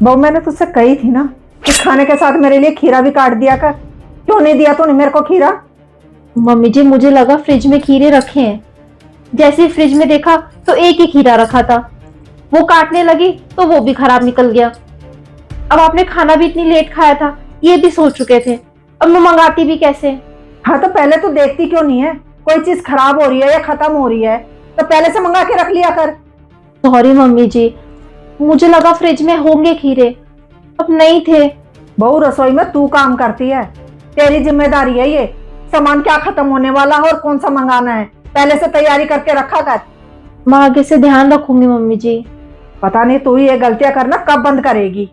बहू मैंने तुझसे कही थी ना कि खाने के साथ मेरे लिए खीरा भी काट दिया कर। क्यों नहीं दिया तूने मेरे को खीरा? मम्मी जी, मुझे लगा फ्रिज में खीरे रखे हैं। जैसे ही फ्रिज में देखा तो एक ही खीरा रखा था। वो काटने लगी तो वो भी खराब निकल गया। अब आपने खाना भी इतनी लेट खाया था, ये भी सोच चुके थे। अब मैं मंगाती भी कैसे? हाँ तो पहले तू देखती क्यों नहीं है? कोई चीज खराब हो रही है या खत्म हो रही है तो पहले से मंगा के रख लिया कर। सॉरी मम्मी जी, मुझे लगा फ्रिज में होंगे खीरे, अब नहीं थे। बहू रसोई में तू काम करती है, तेरी जिम्मेदारी है ये। सामान क्या खत्म होने वाला है और कौन सा मंगाना है, पहले से तैयारी करके रखा कर। मैं आगे से ध्यान रखूंगी मम्मी जी। पता नहीं तू ये गलतियां करना कब बंद करेगी।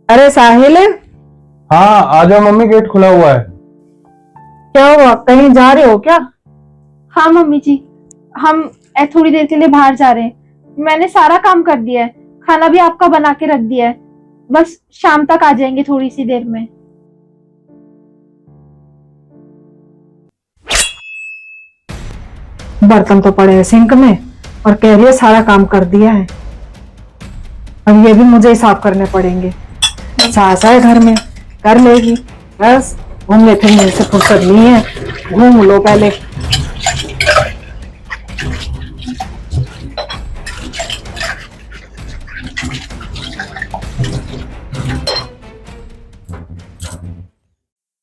अरे साहिल, हाँ आ जाओ मम्मी, गेट खुला हुआ है। क्या हुआ, कहीं जा रहे हो क्या? हाँ मम्मी जी, हम थोड़ी देर के लिए बाहर जा रहे हैं। मैंने सारा काम कर दिया है, खाना भी आपका बना के रख दिया है। बस शाम तक आ जाएंगे थोड़ी सी देर में। बर्तन तो पड़े हैं सिंक में और कह रही है सारा काम कर दिया है। अब ये भी मुझे ही साफ करने पड़ेंगे। सास है घर में, कर लेगी। बस घूमने फिरने से फुर्सत नहीं है, घूम लो पहले।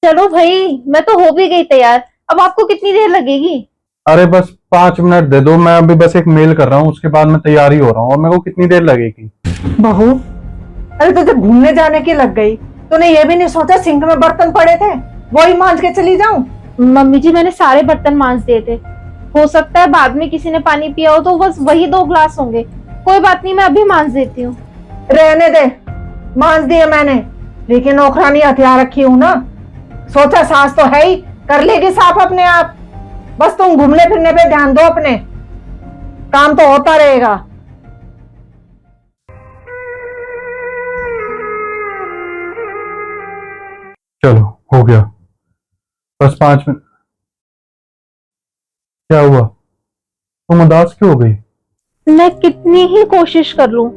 चलो भाई, मैं तो हो भी गई तैयार। अब आपको कितनी देर लगेगी? अरे बस 5 मिनट दे दो, मैं अभी बस एक मेल कर रहा हूँ, उसके बाद मैं तैयारी हो रहा हूँ। और मेरे को कितनी देर लगेगी? बहू, अरे तुझे घूमने जाने की लग गई, तूने ये भी नहीं सोचा सिंक में बर्तन पड़े थे वही मांज के चली जाऊं? मम्मी जी, मैंने सारे बर्तन मांज दिए थे। हो सकता है बाद में किसी ने पानी पिया हो तो बस वही 2 ग्लास होंगे। कोई बात नहीं, मैं अभी मांज देती हूँ। रहने दे, मांज दिए मैंने, लेकिन नौकरानी हथियार रखी हूं ना। सोचा सास तो है ही, कर लेगी साफ अपने आप। बस तुम घूमने फिरने पे ध्यान दो अपने, काम तो होता रहेगा। चलो हो गया, बस 5 मिनट। क्या हुआ, तुम उदास क्यों हो गई? मैं कितनी ही कोशिश कर लूं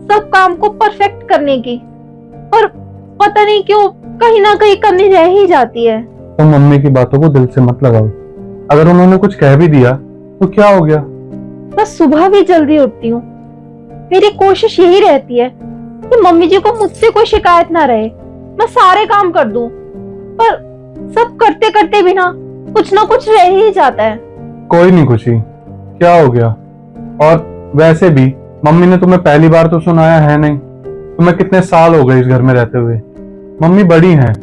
सब काम को परफेक्ट करने की, पर पता नहीं क्यों कहीं ना कहीं कमी रह ही जाती है। तुम मम्मी की बातों को दिल से मत लगाओ। अगर उन्होंने कुछ कह भी दिया तो क्या हो गया? मैं सुबह भी जल्दी उठती हूँ। मेरी कोशिश यही रहती है कि मम्मी जी को मुझसे कोई शिकायत ना रहे, मैं सारे काम कर दूं, पर सब करते करते भी ना कुछ रह ही जाता है। कोई नहीं खुशी, क्या हो गया? और वैसे भी मम्मी ने तुम्हें पहली बार तो सुनाया है नहीं। तुम्हें कितने साल हो गए इस घर में रहते हुए। मम्मी बड़ी हैं,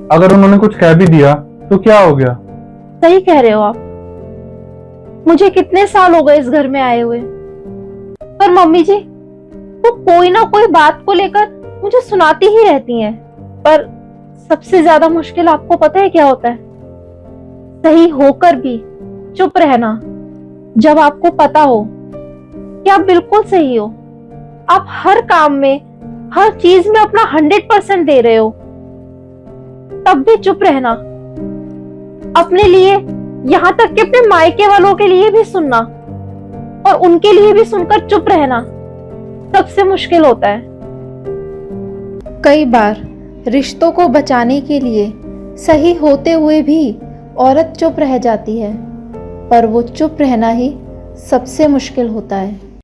अगर उन्होंने कुछ कह भी दिया तो क्या हो गया? सही कह रहे हो आप, मुझे कितने साल हो गए इस घर में आए हुए, पर मम्मी जी वो कोई ना कोई बात को लेकर मुझे सुनाती ही रहती हैं। पर सबसे ज्यादा मुश्किल आपको पता है क्या होता है? सही होकर भी चुप रहना। जब आपको पता हो कि आप बिल्कुल सही हो, आप हर काम में, हर चीज में अपना 100% दे रहे हो, तब भी चुप रहना। अपने लिए, यहाँ तक कि अपने मायके वालों के लिए भी सुनना और उनके लिए भी सुनकर चुप रहना सबसे मुश्किल होता है। कई बार रिश्तों को बचाने के लिए सही होते हुए भी औरत चुप रह जाती है, पर वो चुप रहना ही सबसे मुश्किल होता है।